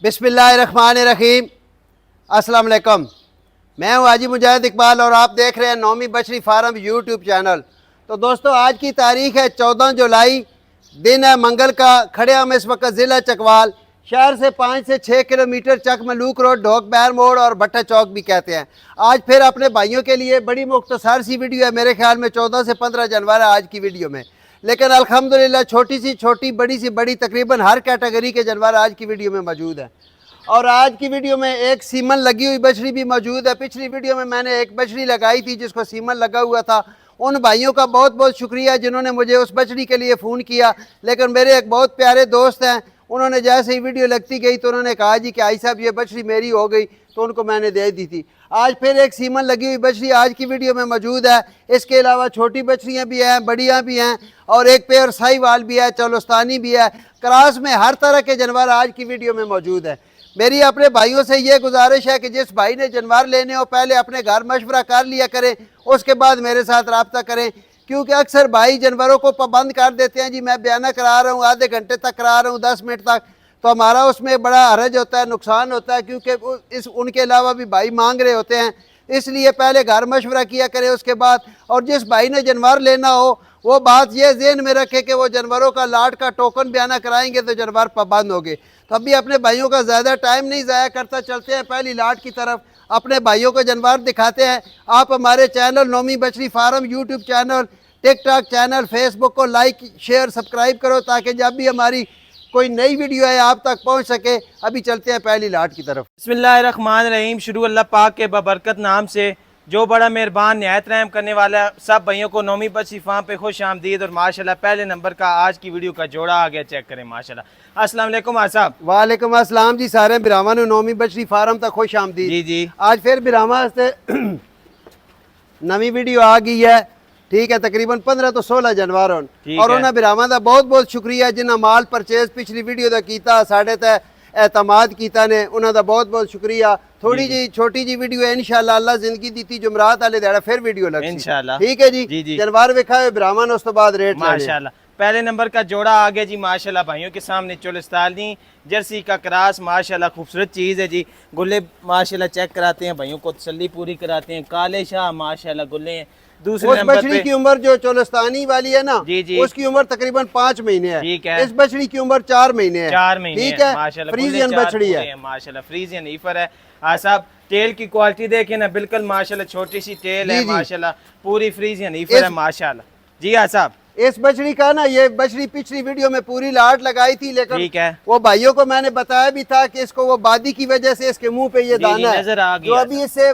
बिस्मिल्लाहिर्रहमानिर्रहीम। अस्सलाम वालेकुम। मैं हूँ हाजी मुजाहिद इकबाल और आप देख रहे हैं नौमी बछड़ी फार्म यूट्यूब चैनल। तो दोस्तों, आज की तारीख है 14 जुलाई, दिन है मंगल का। खड़े हम इस वक्त ज़िला चकवाल, शहर से 5 से 6 किलोमीटर, चक मलूक रोड, ढोक बैर मोड़ और भट्टा चौक भी कहते हैं। आज फिर अपने भाइयों के लिए बड़ी मुख्तसर सी वीडियो है। मेरे ख्याल में 14 से 15 जानवर है आज की वीडियो में, लेकिन अल्हम्दुलिल्लाह छोटी सी छोटी, बड़ी सी बड़ी, तकरीबन हर कैटेगरी के जानवर आज की वीडियो में मौजूद है। और आज की वीडियो में एक सीमन लगी हुई बछड़ी भी मौजूद है। पिछली वीडियो में मैंने एक बछड़ी लगाई थी जिसको सीमन लगा हुआ था। उन भाइयों का बहुत बहुत शुक्रिया जिन्होंने मुझे उस बछड़ी के लिए फ़ोन किया। लेकिन मेरे एक बहुत प्यारे दोस्त हैं, उन्होंने जैसे ही वीडियो लगती गई तो उन्होंने कहा जी कि आई साहब ये बछड़ी मेरी हो गई, तो उनको मैंने दे दी थी। आज फिर एक सीमन लगी हुई बछड़ी आज की वीडियो में मौजूद है। इसके अलावा छोटी बछड़ियाँ भी हैं, बड़ियाँ भी हैं, और एक पेयर साहिवाल भी है, चोलस्तानी भी है। क्रास में हर तरह के जानवर आज की वीडियो में मौजूद है। मेरी अपने भाइयों से ये गुजारिश है कि जिस भाई ने जानवर लेने हो पहले अपने घर मशवरा कर लिया करें, उसके बाद मेरे साथ रब्ता करें, क्योंकि अक्सर भाई जानवरों को पाबंद कर देते हैं। जी मैं बयाना करा रहा हूँ, आधे घंटे तक करा रहा हूँ, 10 मिनट तक, तो हमारा उसमें बड़ा हरज होता है, नुकसान होता है, क्योंकि उनके अलावा भी भाई मांग रहे होते हैं। इसलिए पहले घर मशवरा किया करें उसके बाद। और जिस भाई ने जानवर लेना हो वो बात ये ज़हन में रखे कि वो जानवरों का लाट का टोकन बयाना कराएंगे तो जानवर पाबंद होंगे। तो अभी अपने भाइयों का ज़्यादा टाइम नहीं ज़ाया करता, चलते हैं पहली लाट की तरफ, अपने भाइयों को जानवर दिखाते हैं। आप हमारे channel Naumi Bachhdi farm YouTube channel, TikTok channel, Facebook को लाइक शेयर सब्सक्राइब करो ताकि जब भी हमारी कोई नई वीडियो है आप तक पहुंच सके। अभी चलते हैं पहली लाट की तरफ। बिस्मिल्लाहिर्रहमानिर्रहीम। शुरू अल्लाह पाक के बबरकत नाम से जो बड़ा मेहरबान निहायत रहम करने वाला है। सब भाइयों को नौमी बछड़ी फार्म पे खुश आमदीद। और माशाल्लाह पहले नंबर का आज की वीडियो का जोड़ा आ गया, चेक करें माशाल्लाह। अस्सलाम वालेकुम आसाब। वालेकुम अस्सलाम जी। सारे बिरामा ने नौमी बछड़ी फार्म तक खुश आमदीद। जी जी। आज फिर बिरामा से नवी वीडियो आ गई है, ठीक है। तकरीबन 15 तो 16 जानवर और उन्होंने बिरामा का बहुत बहुत शुक्रिया जिन्हें माल परचेज पिछली वीडियो का किया, साढ़े ते एतमाद किया ने, उन्होंने बहुत बहुत शुक्रिया। थोड़ी जी छोटी जी वीडियो है, इंशाल्लाह अल्लाह जिंदगी दी जुमरात वाले दिहाड़े फिर वीडियो लगी इंशाल्लाह, ठीक है जी। जानवर वेखा है बिरामा ने, उस तो बाद रेट माशाल्लाह पहले नंबर का जोड़ा आ गया जी माशाल्लाह भाइयों के सामने। चोलिस्तानी जर्सी का क्रास माशाल्लाह खूबसूरत चीज़ है जी। गुल्ले माशाल्लाह चेक कराते हैं भाइयों को, तसल्ली पूरी कराते हैं। काले शाह माशाल्लाह गुल्ले हैं। दूसरे नंबर बछड़ी की उम्र जो चोलस्तानी वाली है ना, जी जी, उसकी उम्र तकरीबन 5 महीने है, ठीक है। इस बछड़ी की उम्र 4 महीने है, 4 महीने, ठीक है। माशाल्लाह फ्रीजियन बछड़ी है माशाल्लाह, फ्रीजियन ईफर है। साहब टेल की क्वालिटी देखे ना, बिल्कुल माशाल्लाह छोटी सी टेल है माशाल्लाह, पूरी फ्रीजियन ईफर है माशाल्लाह जी। साहब इस बछड़ी का ना, ये बछड़ी पिछली वीडियो में पूरी लाट लगाई थी, लेकिन ठीक है वो भाइयों को मैंने बताया भी था कि इसको वो बादी की वजह से इसके मुंह पे ये दाना नजर आ गया, तो अभी इससे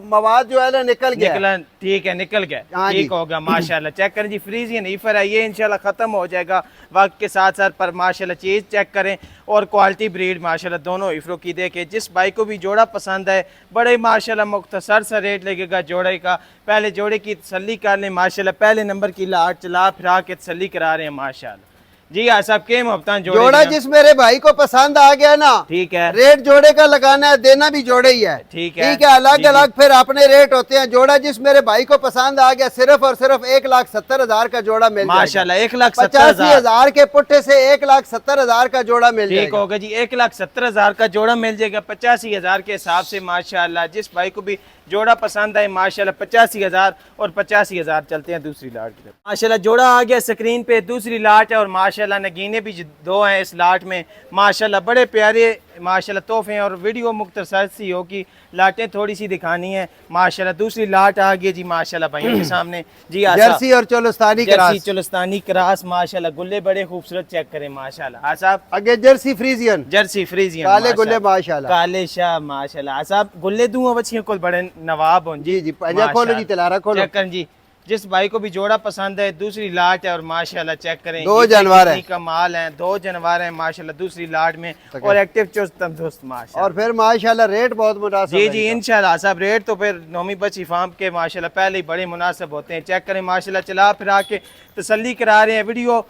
मवाद जो है ना निकल गया, ठीक है निकल गया, ठीक होगा माशाल्लाह। चेक करें जी, फ्रीजियन ईफर है ये, इंशाल्लाह खत्म हो जाएगा वक्त के साथ साथ, पर माशाल्लाह चीज चेक करें और क्वालिटी ब्रीड माशाल्लाह दोनों ईफरों की देखे। जिस भाई को भी जोड़ा पसंद है, बड़े माशाल्लाह मुख्तसर सा रेट लगेगा जोड़े का। पहले जोड़े की तसल्ली कर लें माशाल्लाह, पहले नंबर की लाट चला फिरा के तसल्ली करा रहे हैं माशाल्लाह जी। साहब के मुफ्तान जोड़ा जिस मेरे भाई को पसंद आ गया ना, ठीक है, रेट जोड़े का लगाना है, देना भी जोड़े ही है, ठीक है। अलग अलग फिर अपने रेट होते हैं। जोड़ा जिस मेरे भाई को पसंद आ गया, सिर्फ और सिर्फ 1,70,000 का जोड़ा मिल माशाल्लाह। 1,80,000 के पुट्ठे से 1,70,000 का जोड़ा मिल जाएगा, ठीक होगा जी। 1,70,000 का जोड़ा मिल जाएगा 85,000 के हिसाब से माशाल्लाह। जिस भाई को भी जोड़ा पसंद आए माशाल्लाह 85,000 और 85,000। चलते हैं दूसरी लाट की तरफ। माशाल्लाह जोड़ा आ गया स्क्रीन पे, दूसरी लाट है और माशाल्लाह नगीने भी 2 हैं इस लाट में माशाल्लाह। बड़े प्यारे माशाल्लाह तोहफे हैं, और वीडियो मुख्तसर सी हो कि लाटें थोड़ी सी दिखानी है माशाल्लाह। दूसरी लाट आ गई जी माशाल्लाह भाइयों के सामने जी। जर्सी और चोलस्तानी क्रास, चोलस्तानी क्रास माशाल्लाह, गुल्ले बड़े खूबसूरत चेक करें माशाल्लाह। साहब आगे जर्सी फ्रीजियन, जर्सी फ्रीजियन काले गुल्ले माशाल्लाह, काले शाह माशाल्लाह। साहब गुल्ले दूं बच्चियों को बड़े नवाब हों जी। खोलो जी, तलारा खोलो, चेक करें जी। जिस भाई को भी जोड़ा पसंद है, दूसरी लाट है और माशाल्लाह चेक करें 2 जानवर है, कमाल है, 2 जानवर है माशाल्लाह दूसरी लाट में, और एक्टिव चुस्त तंदुरुस्त माशाल्लाह। और फिर माशाल्लाह रेट बहुत मुनासिब जी जी इंशाल्लाह। साहब रेट तो फिर नौमी बछड़ी फार्म के माशाल्लाह पहले ही बड़े मुनासिब होते हैं। चेक करें माशाल्लाह, चला फिरा के तसल्ली करा रहे हैं। वीडियो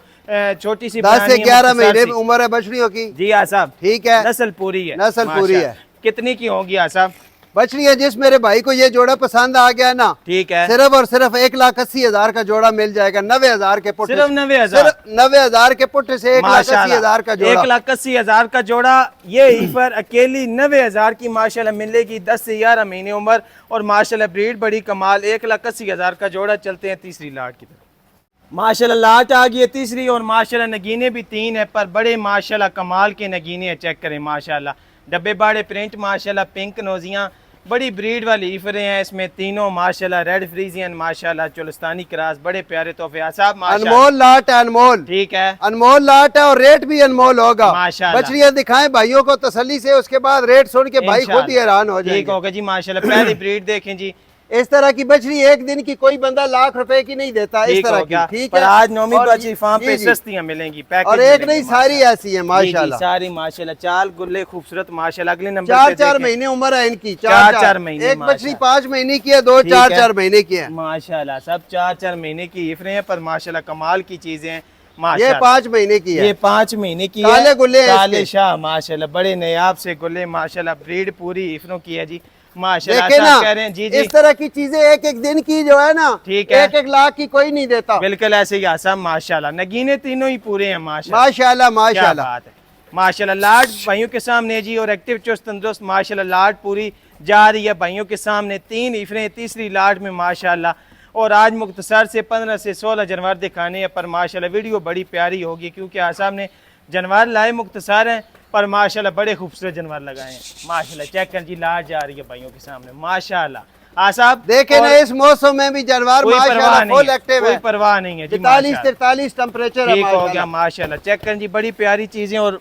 छोटी सी 10 से 11 महीने उम्र है बछड़ियों की जी। साहब ठीक है, नस्ल पूरी है, नस्ल पूरी है। कितनी की होगी साहब? बछड़ियाँ जिस मेरे भाई को ये जोड़ा पसंद आ गया ना, ठीक है, सिर्फ और सिर्फ 1,80,000 का जोड़ा मिल जाएगा। 90,000 के पुट्ठे, सिर्फ 90,000, सिर्फ 90,000 के पुट्ठे से 1,80,000 का जोड़ा। 1,80,000 का जोड़ा। ये ईफर अकेली 90,000 की माशाल्लाह मिलेगी। 10 से 11 महीने उम्र और माशाल्लाह ब्रीड बड़ी कमाल। 1,80,000 का जोड़ा। चलते हैं तीसरी लाट की तरफ। माशाल्लाह लाट आ गई है तीसरी और माशाल्लाह नगीने भी 3 है, पर बड़े माशाल्लाह कमाल के नगीने हैं। चेक करें माशाल्लाह, डब्बे बाड़े प्रिंट माशाल्लाह, पिंक नोजियाँ, बड़ी ब्रीड वाली ईफरें हैं इसमें तीनों माशाल्लाह। रेड फ्रीजियन माशाल्लाह, चोलस्तानी क्रास, बड़े प्यारे तोहफे साहब माशाल्लाह। अनमोल लाट है, अनमोल, ठीक है, अनमोल लाट है और रेट भी अनमोल होगा माशाल्लाह। बछड़ियाँ दिखाएं भाइयों को तसल्ली से, उसके बाद रेट सुन के भाई खुद ही हैरान हो ठीक जाएंगे। होगा जी माशाल्लाह। पहली ब्रीड देखें जी, इस तरह की बछड़ी एक दिन की कोई बंदा ₹1,00,000 की नहीं देता। इस तरह की ठीक पर है। आज नौमी और बछड़ी फार्म पे जी, सस्तियां मिलेंगी, पैकेज और एक मिलेंगे नहीं सारी माशाल्लाह। ऐसी है माशाल्लाह। सारी माशाल्लाह, चाल गुल्ले खूबसूरत माशाल्लाह। अगले नंबर 4-4 महीने उम्र है इनकी। 4-4 महीने। एक बछड़ी 5 महीने की है, दो 4-4 महीने की है माशाल्लाह। सब 4-4 महीने की इफरे हैं, पर माशाल्लाह कमाल की चीजें हैं ये माशाल्लाह। 5 महीने की है। ये 5 महीने की काले है। गुल्ले हैं काले इसके। शाह माशाल्लाह, बड़े नयाब से गुल्ले माशाल्लाह। ब्रीड पूरी इफरों की है जी माशाल्लाह। देखे ना, कह रहे हैं जी जी, इस तरह की चीजें एक एक दिन की जो है ना, ठीक है, 1-1 लाख की कोई नहीं देता। बिल्कुल ऐसे ही आसाम माशाल्लाह। नगीने तीनों ही पूरे हैं माशाल्लाह। माशाल्लाह क्या माशाल्लाह। बात है माशाल्लाह। लाट भाइयों के सामने जी और एक्टिव चुस्त तंदुरुस्त माशाल्लाह। लाट पूरी जा रही है भाइयों के सामने। 3 इफरें तीसरी लाट में माशाल्लाह। और आज मुख्तसर से 15 से 16 जानवर दिखाने हैं, पर माशाल्लाह वीडियो बड़ी प्यारी होगी क्योंकि आसाम ने जानवर लाए मुख्तसर हैं, पर माशाल्लाह बड़े खूबसूरत जानवर लगाए हैं माशाल्लाह। चेक कर जी, लाट जा रही है भाइयों के सामने माशाल्लाह। आसाब देखे ना, इस मौसम में भी जानवर माशाल्लाह फुल एक्टिव है। कोई परवाह नहीं है जी। 42-43 टेम्परेचर है ठीक हो गया माशाल्लाह। माशाल्लाह। चेक करें जी, बड़ी प्यारी चीजें और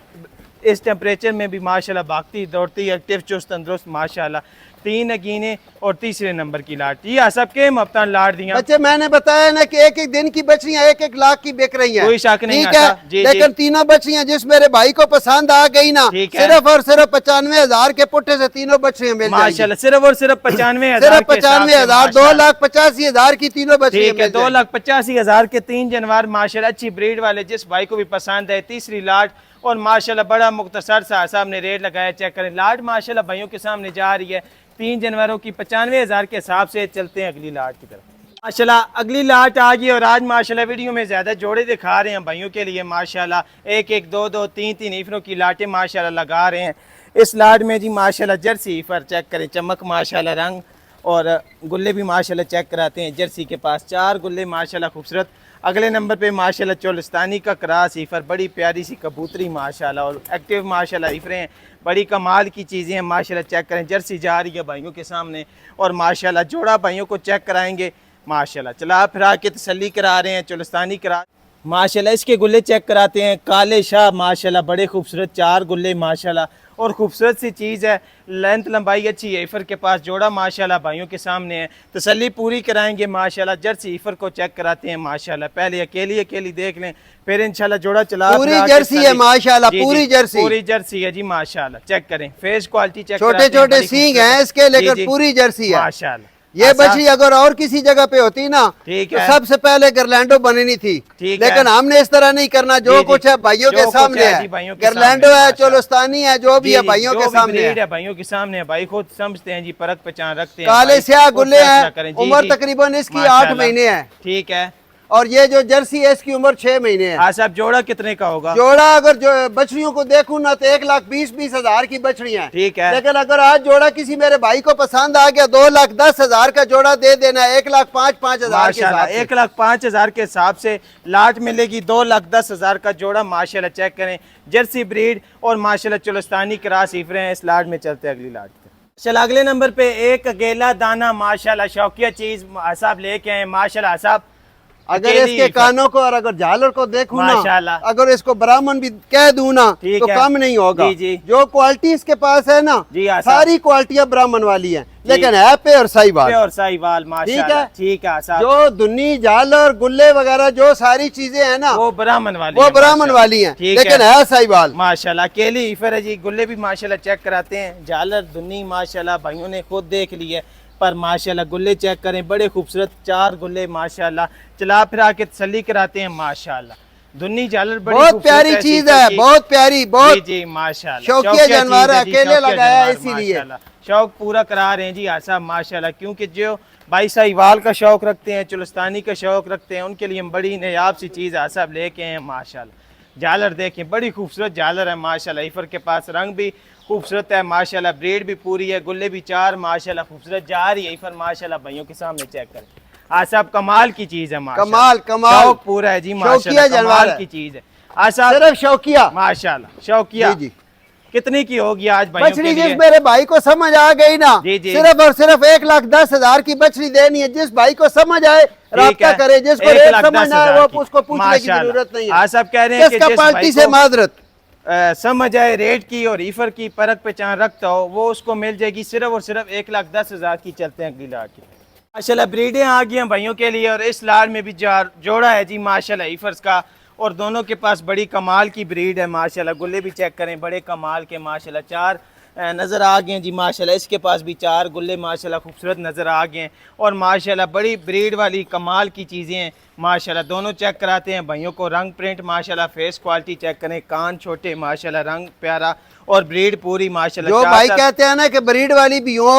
इस टेम्परेचर में भी माशाल्लाह भागती दौड़ती एक्टिव चुस्त तंदुरुस्त माशाल्लाह। 3 नगीने और तीसरे नंबर की लाट जी सबके मफ्तान लाट दिया। बच्चे मैंने बताया ना कि एक एक दिन की बछड़ियां 1-1 लाख की बिक रही हैं। कोई शक नहीं ठीक आता। है, जी, लेकिन जी। तीनों बछड़ियां जिस मेरे भाई को पसंद आ गई ना, ठीक है। सिर्फ और सिर्फ 95,000 के पुट्ठे से तीनों बछड़ियां मिल जाएंगी। माशाल्लाह। सिर्फ और सिर्फ 95,000, सिर्फ 95,000, 2,85,000 की तीनों बछड़ियां ठीक है। मिल जाएंगी। 2,85,000 के 3 जानवर माशाल्लाह। अच्छी ब्रीड वाले जिस भाई को भी पसंद है। तीसरी लाट और माशाल्लाह बड़ा मुख्तसर सा साहब ने रेट लगाया। चेक करें लाट माशाल्लाह भाइयों के सामने जा रही है 3 जानवरों की 95,000 के हिसाब से। चलते हैं अगली लाट की तरफ माशाल्लाह। अगली लाट आ गई और आज माशाल्लाह वीडियो में ज्यादा जोड़े दिखा रहे हैं भाइयों के लिए माशाल्लाह। 1-1, 2-2, 3-3 ईफरों की लाटें माशाल्लाह लगा रहे हैं इस लाट में जी माशाल्लाह। जर्सी ईफर चेक करें, चमक माशाल्लाह, रंग और गुल्ले भी माशाल्लाह चेक कराते हैं। जर्सी के पास 4 गुल्ले माशाल्लाह खूबसूरत। अगले नंबर पे माशाल्लाह चोलस्तानी का क्रास ईफर, बड़ी प्यारी सी कबूतरी माशाल्लाह और एक्टिव माशाल्लाह ईफरें हैं। बड़ी कमाल की चीज़ें हैं माशाल्लाह। चेक करें, जर्सी जा रही है भाइयों के सामने और माशाल्लाह जोड़ा भाइयों को चेक कराएंगे माशाल्लाह। चला फिरा के तसल्ली करा रहे हैं। चोलस्तानी क्रास माशाल्लाह। इसके गुल्ले चेक कराते हैं। काले शाह माशाल्लाह, बड़े खूबसूरत 4 गुल्ले माशाल्लाह और खूबसूरत सी चीज़ है। लेंथ लंबाई अच्छी है। ईफर के पास जोड़ा माशाल्लाह भाइयों के सामने है। तसल्ली पूरी कराएंगे माशाल्लाह। जर्सी ईफर को चेक कराते हैं माशाल्लाह। पहले अकेली अकेली देख लें, फिर इंशाल्लाह जोड़ा चला पूरी जर्सी है माशाल्लाह, पूरी जर्सी, पूरी जर्सी है जी माशाल्लाह। चेक करें, फेस क्वालिटी चेक छोटे छोटे सींग हैं इसके, लेकिन पूरी जर्सी है माशाल्लाह। ये बछड़ी अगर और किसी जगह पे होती ना, ठीक तो है, सबसे पहले गर्लैंडो बननी थी। ठीक लेकिन है। हमने इस तरह नहीं करना। जो कुछ है भाइयों के सामने है। गर्लैंडो है, चोलस्तानी है, जो भी है भाइयों के सामने है। भाइयों के सामने है। भाई खुद समझते हैं जी, परख पहचान रखते हैं। काले स्याह गुल्ले हैं। जी, उम्र जी। तकरीबन इसकी 8 माशाल्लाह। महीने है। ठीक है। और ये जो जर्सी है इसकी उम्र 6 महीने है। साहब जोड़ा कितने का होगा? जोड़ा अगर जो बछड़ियों को देखूं ना तो 1,20,000 की बछड़ियां हैं। ठीक है। लेकिन अगर आज जोड़ा किसी मेरे भाई को पसंद आ गया, 2,10,000 का जोड़ा दे देना है। 1,05,000 के हिसाब से। 1,05,000 के हिसाब से लाट मिलेगी। 2,10,000 का जोड़ा माशाल्लाह। चेक करें, जर्सी ब्रीड और माशाल्लाह चोलस्तानी क्रास ईफरे हैं इस लाट में। चलते हैं अगली लाट पे। चल अगले नंबर पे एक अकेला दाना माशाल्लाह शौकिया चीज साहब लेके आए माशाल्लाह। साहब अगर इसके कानों को और अगर झालर को देखूं ना, माशाल्लाह, अगर इसको ब्राह्मण भी कह दूं ना तो कम नहीं होगा। जी, जी। जो क्वालिटी इसके पास है ना, जी, सारी क्वालिटियां ब्राह्मण वाली हैं, लेकिन है पे और साहिवाल। और साहिवाल माशाल्लाह। ठीक है साहब। जो दुन्नी झालर गुल्ले वगैरह जो सारी चीजें हैं ना, वो ब्राह्मण वाली, वो ब्राह्मण वाली हैं, लेकिन है साहिवाल माशाल्लाह। अकेली ईफर है जी। गुल्ले भी माशाल्लाह चेक कराते हैं। झालर दुन्नी माशाल्लाह भाइयों ने खुद देख ली है, पर माशाल्लाह गुल्ले चेक करें, बड़े खूबसूरत 4 गुल्ले माशाल्लाह। चला फिरा के तसल्ली कराते हैं माशाल्लाह। दुन्नी झालर बड़ी बहुत प्यारी चीज है, बहुत प्यारी, बहुत जी माशाल्लाह। शौकिया जानवर है, अकेले लगाया है इसीलिए। शौक पूरा करा रहे हैं जी आसाब माशाल्लाह, क्योंकि जो भाई साहिवाल का शौक रखते हैं, चुलस्तानी का शौक रखते हैं, उनके लिए हम बड़ी नायाब सी चीज़ आसाब लेके हैं माशाल्लाह। झालर देखें, बड़ी खूबसूरत झालर है माशाल्लाह। ईफर के पास रंग भी खूबसूरत है माशाल्लाह, ब्रीड भी पूरी है, गुल्ले भी 4 माशाल्लाह खूबसूरत जा रही है ईफर माशाल्लाह। भाइयों के सामने चेक करें आसाब, कमाल की चीज़ है माशाल्लाह, कमाल शौक पूरा है जी माशाल्लाह, कमाल की चीज़ है आसाब, सिर्फ शौकिया माशाल्लाह शौकिया। जी। कितनी की होगी आज भाइयों के बछड़ी लिए? जिस मेरे भाई को समझ आ गई ना, जी, जी। सिर्फ और सिर्फ 1,10,000 की बछड़ी देनी है। जिस भाई को समझ आए राब्ता करे, जिसको रेट समझ ना आए वो उसको पूछने की जरूरत नहीं है। हाँ सब कह रहे हैं कि जिसका जिस पार्टी भाई से को, माजरत समझ आए रेट की और ईफर की परख पहचान रखता हो, वो उसको मिल जाएगी सिर्फ और सिर्फ 1,10,000 की। चलते हैं अगली लाट की। माशाल्लाह ब्रीडें आ गई हैं भाइयों के लिए, और इस लाट में भी जोड़ा है जी माशाल्लाह ईफर्स का, और दोनों के पास बड़ी कमाल की ब्रीड है माशाल्लाह। गुल्ले भी चेक करें, बड़े कमाल के माशाल्लाह। 4 नज़र आ गए हैं जी माशाल्लाह, इसके पास भी 4 गुल्ले माशाल्लाह खूबसूरत नज़र आ गए हैं, और माशाल्लाह बड़ी ब्रीड वाली कमाल की चीज़ें हैं माशाल्लाह। दोनों चेक कराते हैं भाइयों को, रंग प्रिंट माशाल्लाह, फेस क्वालिटी चेक करें, कान छोटे माशाल्लाह, रंग प्यारा और ब्रीड पूरी माशाल्लाह। जो भाई कहते हैं ना कि ब्रीड वाली भी हो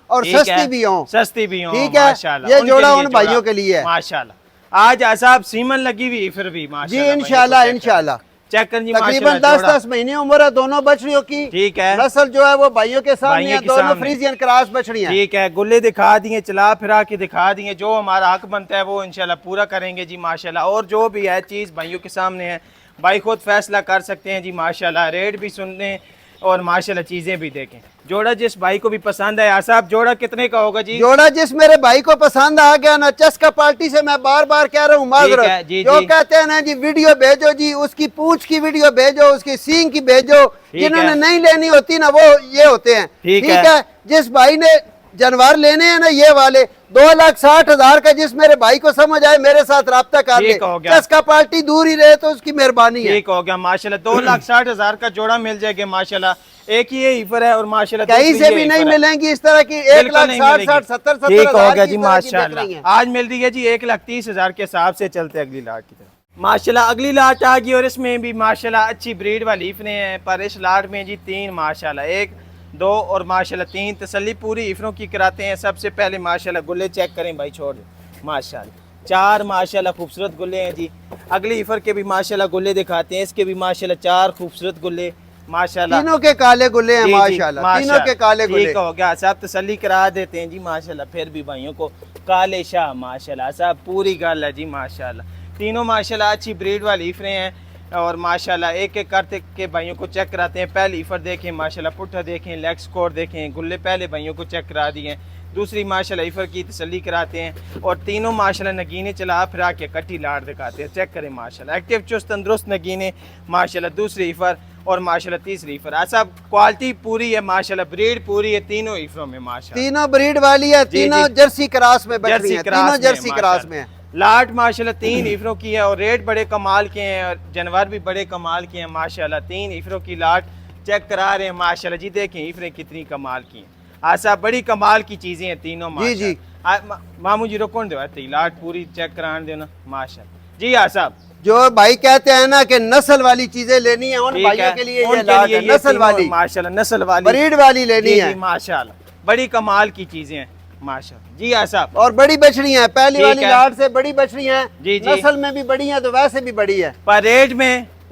और सस्ती भी हो, सस्ती भी हो, ठीक है, माशाल्लाह। ये जोड़ा उन भाइयों के लिए है माशाल्लाह। आज आसाब सीमन लगी हुई फिर भी माशाल्लाह जी, इंशाल्लाह इंशाल्लाह। चेक कर जी, तकरीबन 10-10 महीने उम्र है दोनों बछड़ियों की, ठीक है। नस्ल जो है वो भाइयों के सामने है, दोनों सामने। फ्रीजियन क्रॉस बछड़ियां, ठीक है। गुल्ले दिखा दिए, चला फिरा के दिखा दिए, जो हमारा हक बनता है वो इंशाल्लाह पूरा करेंगे जी माशाल्लाह। और जो भी है चीज़ भाइयों के सामने है, भाई खुद फैसला कर सकते हैं जी माशाल्लाह। रेट भी सुन लें और माशाल्लाह चीज़ें भी देखें। जोड़ा जिस भाई को भी पसंद है आसाब, जोड़ा कितने का होगा जी? जोड़ा जिस मेरे भाई को पसंद आ गया ना, चस्का पार्टी से मैं बार बार कह रहा हूँ माजरत, जो कहते हैं ना जी वीडियो भेजो जी, उसकी पूंछ की वीडियो भेजो, उसकी सींग की भेजो। जिन्होंने नहीं लेनी होती ना वो ये होते हैं, ठीक है। जिस भाई ने जानवर लेने हैं ना ये वाले, 2,60,000 का, जिस मेरे भाई को समझ आए मेरे साथ राब्ता कर ले, चस्का पार्टी दूर ही रहे तो उसकी मेहरबानी है। ठीक हो गया माशाल्लाह। 2,60,000 का जोड़ा मिल जाएगा माशाल्लाह। एक ही ईफर है और माशाल्लाह कहीं से भी नहीं मिलेंगी इस तरह की। 1,60,000 ठीक हो गया जी माशाल्लाह। आज मिल रही है जी 1,30,000 के हिसाब से। चलते अगली लाट की तरफ माशाल्लाह। अगली लाट आ गई और इसमें भी माशाल्लाह अच्छी ब्रीड वाली ईफरें हैं, पर इस लाट में जी 3 माशाल्लाह, 1 2 और माशाल्लाह 3 तसल्ली पूरी ईफरों की कराते हैं। सबसे पहले माशाल्लाह गुल्ले चेक करें भाई, छोड़ दो माशाल्लाह, 4 माशाल्लाह खूबसूरत गुल्ले हैं जी। अगली ईफर के भी माशाल्लाह गुल्ले दिखाते हैं, इसके भी माशाल्लाह 4 खूबसूरत गुल्ले माशाल्लाह। तीनों के काले गुल्ले हैं माशाल्लाह, तीनों के काले गुल्ले। ठीक हो गया साहब, तसल्ली करा देते हैं जी माशाल्लाह। फिर भी भाइयों को काले शाह माशाल्लाह साहब, पूरी गल है जी माशाल्लाह। तीनों माशाल्लाह अच्छी ब्रीड वाली ईफरें हैं, और माशाल्लाह एक एक करते के भाइयों को चेक कराते हैं। पहली ईफर देखें माशाल्लाह, पुट्ठा देखें, लेग स्कोर देखें, गुल्ले पहले भाइयों को चेक करा दिए। दूसरी माशाल्लाह ईफर की तसल्ली कराते हैं, और तीनों माशाल्लाह नगीने चला फिरा के कट्टी लाट दिखाते हैं। चेक करें माशाल्लाह, एक्टिव चुस्त तंदुरुस्त नगीने माशाल्लाह। दूसरी ईफर और माशाल्लाह तीसरी ईफर, ऐसा क्वालिटी पूरी है माशाल्लाह, ब्रीड पूरी है तीनों ईफरों में माशाल्लाह। तीनों ब्रीड वाली है, तीनों जर्सी क्रॉस में बच रही है, तीनों जर्सी क्रॉस में। लाट माशाल्लाह 3 ईफरों की है, और रेट बड़े कमाल के हैं, और जानवर भी बड़े कमाल के हैं माशाल्लाह। 3 ईफरों की लाट चेक करा रहे हैं माशाल्लाह जी। देखें ईफरें कितनी कमाल की हैं आसा, बड़ी कमाल की चीजें हैं तीनों माशाल्लाह। मामू जी रोकन दो, लाट पूरी चेक कराने देना माशाल्लाह जी। आसाब जो भाई कहते हैं ना कि नस्ल वाली चीजें लेनी है, उन भाइयों के लिए ये लाट है, नस्ल वाली माशाल्लाह, नस्ल वाली ब्रीड वाली लेनी है माशाल्लाह। बड़ी कमाल की चीजें हैं माशाल्लाह जी आसाब। और बड़ी बछड़ी है, पहली वाली लाट से बड़ी बछड़ी है, नस्ल में भी बड़ी है तो वैसे भी बड़ी है। पर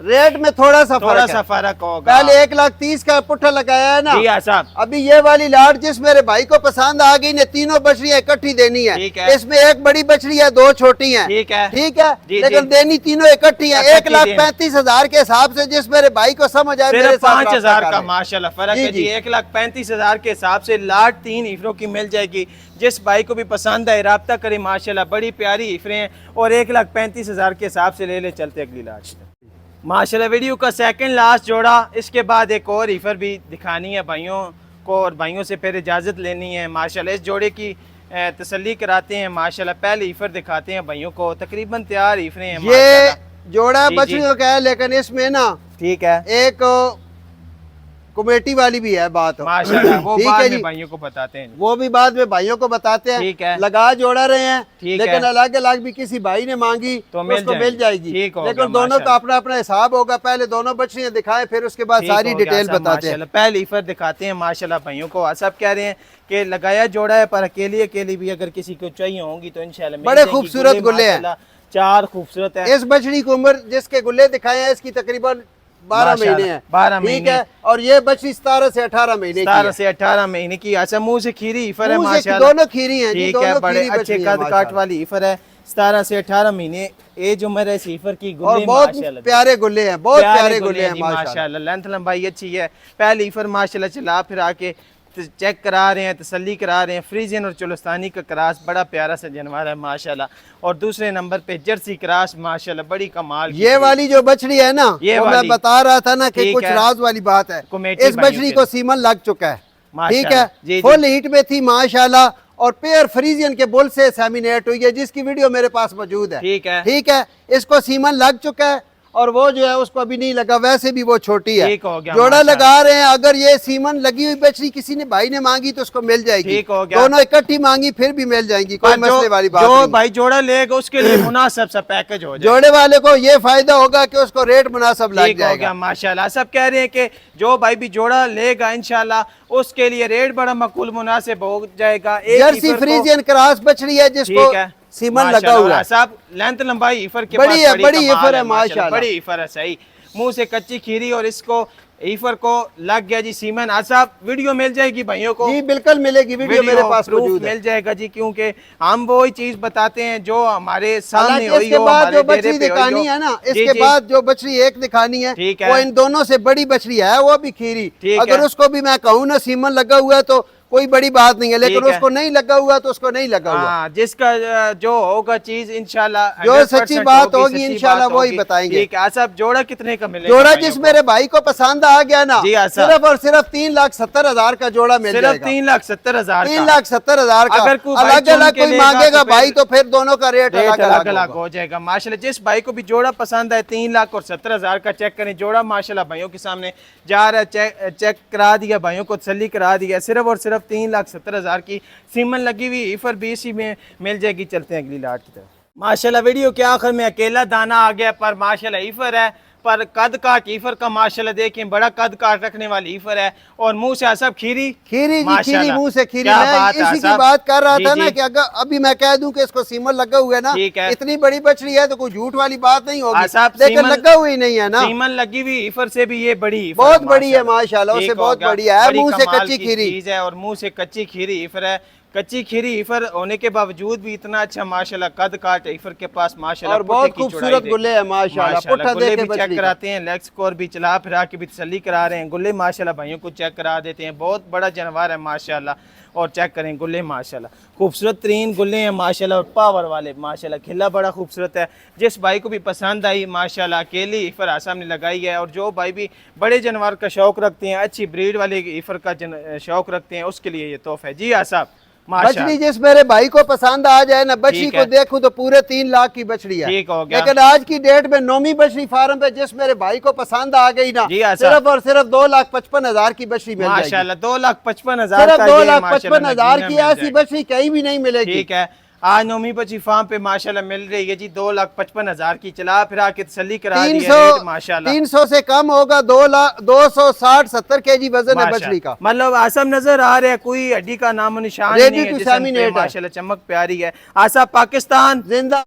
रेट में थोड़ा सा फर्क होगा। पहले 1,30,000 का पुट्ठा लगाया है ना जी साहब। अभी ये वाली लाट जिस मेरे भाई को पसंद आ गई ने, तीनों बछड़ियां इकट्ठी देनी है। इसमें एक बड़ी बछड़ी है, 2 छोटी हैं, ठीक है, लेकिन देनी तीनों इकट्ठी है। 1,35,000 के हिसाब से जिस मेरे भाई को समझ आए, मेरे 5,000 का माशाल्लाह फर्क है जी। 1,35,000 के हिसाब से लाट 3 ईफरों की मिल जाएगी। जिस भाई को भी पसंद आए राब्ता करे माशाल्लाह, बड़ी प्यारी ईफरें हैं, और 1,35,000 के हिसाब से ले चलते अगली लाट माशाल्लाह। वीडियो का सेकंड लास्ट जोड़ा, इसके बाद एक और ईफर भी दिखानी है भाइयों को, और भाइयों से फिर इजाज़त लेनी है माशाल्लाह। इस जोड़े की तसल्ली कराते हैं माशाल्लाह। पहले ईफर दिखाते हैं भाइयों को, तकरीबन तैयार ईफरें हैं। ये जोड़ा बछड़ियों का है, लेकिन इसमें ना ठीक है, एक कमेटी वाली भी है बात। माशाल्लाह, वो ठीक बाद है में जी, भाइयों को बताते हैं। वो भी बाद में भाइयों को बताते हैं। ठीक है। लगा जोड़ा रहे हैं, ठीक लेकिन है। अलग अलग भी किसी भाई ने मांगी तो उसको मिल जाएगी। ठीक होगा, लेकिन दोनों का अपना अपना हिसाब होगा। पहले दोनों बछड़ियां दिखाएं, फिर उसके बाद सारी डिटेल बताते हैं। पहले ईफर दिखाते हैं माशाल्लाह भाइयों को। सब कह रहे हैं कि लगाया जोड़ा है, पर अकेली अकेली भी अगर किसी को चाहिए होंगी तो इंशाल्लाह बड़े खूबसूरत गुल्ले हैं, 4 खूबसूरत है। इस बछड़ी की उम्र जिसके गुल्ले दिखाए हैं इसकी तकरीबन 12 महीने है। 12 ठीक महीने है। और ये बछड़ी 17 से 18 महीने की 17 से 18 महीने की। अच्छा, मुंह से खीरी ईफर है मुंह से माशाल्लाह, दोनों खीरी हैं जी, ठीक है। दोनों बड़े खीरी अच्छे बछड़ी हैं कद काट माशाल्लाह। वाली ईफर है। 17 से 18 महीने एज उम्र है इस ईफर की। और गुल्ले बहुत माशाल्लाह प्यारे गुल्ले हैं, बहुत प्यारे गुल्ले हैं जी माशाल्लाह। माशाल्लाह। लेंथ लंबाई अच्छी है। पहले ईफर माशाल्लाह चला फिरा के चेक करा रहे हैं, तसल्ली करा रहे हैं। फ्रीजियन और चोलस्तानी का क्रॉस बड़ा प्यारा सा जानवर है माशाल्लाह। और दूसरे नंबर पे जर्सी क्रॉस माशाल्लाह बड़ी कमाल की। ये वाली जो बछड़ी है ना, ये वो मैं वाली। बता रहा था ना कि ठीक कुछ है। राज वाली बात है। कमेटी इस भाइयों बछड़ी के को लिए। सीमन लग चुका है, ठीक माशाल्लाह। है। जी, जी। फुल हीट में थी माशाल्लाह, और पेयर फ्रीजियन के बुल से सेमिनेट हुई है, जिसकी वीडियो मेरे पास मौजूद है। ठीक है। ठीक है। इसको सीमन लग चुका है, और वो जो है उसको अभी नहीं लगा, वैसे भी वो छोटी है। ठीक हो गया जोड़ा माशाल्लाह। लगा रहे हैं। अगर ये सीमन लगी हुई बछड़ी किसी ने भाई ने मांगी तो उसको मिल जाएगी। ठीक हो गया। दोनों इकट्ठी मांगी फिर भी मिल जाएंगी, कोई पर मसले वाली बात जो नहीं। भाई जोड़ा लेगा उसके लिए मुनासिब सा पैकेज हो जाए। जोड़े वाले को ये फायदा होगा कि उसको रेट मुनासिब लग ठीक हो जाएगा। गया माशाल्लाह। सब कह रहे हैं कि जो भाई भी जोड़ा लेगा इंशाल्लाह उसके लिए रेट बड़ा मकूल मुनासिब हो जाएगा। एक जर्सी ईफर को- फ्रीजियन क्रॉस बछड़ी है जिसको ठीक है। सीमन लगा माशाल्लाह। हुआ है। सब लेंथ लंबाई ईफर के बड़ी पास है, बड़ी कमाल ईफर है माशाल्लाह। बड़ी ईफर है, सही। मुंह से कच्ची खीरी और इसको ईफर को लग गया जी सीमन। साहब वीडियो मिल जाएगी भाइयों को। जी बिल्कुल मिलेगी, वीडियो मेरे पास प्रूफ मौजूद है। मिल जाएगा जी, क्योंकि हम वो ही चीज बताते हैं जो हमारे सामने हालांकि हुई इसके हो, बाद हमारे जो डेरे बछड़ी पे हुई दिखानी हो। है ना, जी, इसके जी। बाद जो बछड़ी एक दिखानी है ठीक है। वो इन दोनों से बड़ी बछड़ी है, वो भी खीरी। ठीक अगर है। उसको भी मैं कहूँ ना सीमन लगा हुआ है तो कोई बड़ी बात नहीं है, लेकिन ठीक है। उसको नहीं लगा हुआ तो उसको नहीं लगा हुआ। हाँ, जिसका जो होगा चीज इंशाल्लाह जो 100% सच्ची बात होगी सच्ची इंशाल्लाह बात वही होगी। बताएंगे। ठीक है। साहब जोड़ा कितने का मिलेगा? जोड़ा भाइयों जिस को? मेरे भाई को पसंद आ गया ना, जी, आसा। सिर्फ और सिर्फ 3,70,000 का जोड़ा मिल सिर्फ जाएगा। 3,70,000 का। 3,70,000 का। अगर कोई भाई अलग चुन अलग के कोई लेगा मांगेगा तो भाई फिर तो फिर दोनों का रेट रेट अलग अलग हो जाएगा माशाल्लाह। जिस भाई को भी जोड़ा पसंद है 3,70,000 का चेक करें जोड़ा माशाल्लाह। भाइयों के सामने जा रहा है, चेक करा दिया भाइयों को, तसल्ली करा दिया। सिर्फ और सिर्फ 3,70,000 की सीमन लगी हुई ईफर भी इसी में मिल जाएगी। चलते हैं अगली लाट की तरफ। माशाल्लाह वीडियो के आखिर में अकेला दाना आ गया, पर माशाल्लाह ईफर है, पर कद काट ईफर का माशाल्लाह देखें, बड़ा कद काट रखने वाली ईफर है। और मुंह से सब खीरी खीरी जी, खीरी माशाल्लाह। मुंह से खीरी। क्या मैं बात है इसी की साहब। बात कर रहा जी, था ना जी। कि अगर अभी मैं कह दूं कि इसको सीमन लगा हुआ है ना, ठीक है। इतनी बड़ी बछड़ी है तो कोई झूठ वाली बात नहीं होगी, साहब, लेकिन सीमन- लगा हुई नहीं है ना। सीमन लगी हुई ईफर से भी ये बड़ी ईफर बहुत बड़ी है माशाल्लाह, ठीक उससे हो बहुत गया। बड़ी है। बड़ी मुंह से कमाल कच्ची की खीरी चीज है, और मुंह से कच्ची खीरी ईफर है। कच्ची खीरी ईफर होने के बावजूद भी इतना अच्छा माशाल्लाह कद काट ईफर के पास माशाल्लाह। और बहुत पुट्ठे की खूबसूरत चौड़ाई गुल्ले है माशाल्लाह। पुट्ठा गुल्ले देखे भी चेक बछड़ी का। कराते हैं, लेग स्कोर भी चला फिरा के भी तसल्ली करा रहे हैं। गुल्ले माशाल्लाह भाइयों को चेक करा देते हैं। बहुत बड़ा जानवर है माशाल्लाह। और चेक करें गुल्ले माशाल्लाह, खूबसूरत तरीन गुल्ले हैं माशाल्लाह, और पावर वाले माशाल्लाह। खिला बड़ा खूबसूरत है। जिस भाई को भी पसंद आई माशाल्लाह अकेली ईफर आसाम ने लगाई है। और जो भाई भी बड़े जानवर का शौक रखते हैं, अच्छी ब्रीड वाले ईफर का शौक रखते हैं, उसके लिए ये तोहफा है। जी आसाब बछड़ी जिस मेरे भाई को पसंद आ जाए ना, बछड़ी ठीक को है। देखूं तो पूरे 3 लाख की बछड़ी है। ठीक हो गया। लेकिन आज की डेट में नौमी बछड़ी फार्म पे जिस मेरे भाई को पसंद आ गई ना, जी, ऐसा। सिर्फ और सिर्फ 2,55,000 की बछड़ी मिल जाएगी। माशाल्लाह 2,55,000 सिर्फ का ये 2,55,000 की माशाल्लाह ऐसी बछड़ी कहीं भी नहीं मिलेगी। ठीक है। आज नौमी बची फार्म पे माशाल्लाह मिल रही है जी 2,55,000 की। चला फिरा के तसल्ली करा दी है रेट माशाल्लाह। 300 से कम होगा। 260-70 केजी वजन है बछड़ी का। मतलब आसम नजर आ रहा है, कोई हड्डी का नामो निशान रेडी नहीं है टू जिस्म पे, सेमिनेट है। माशाल्लाह चमक प्यारी है। आसा पाकिस्तान जिंदा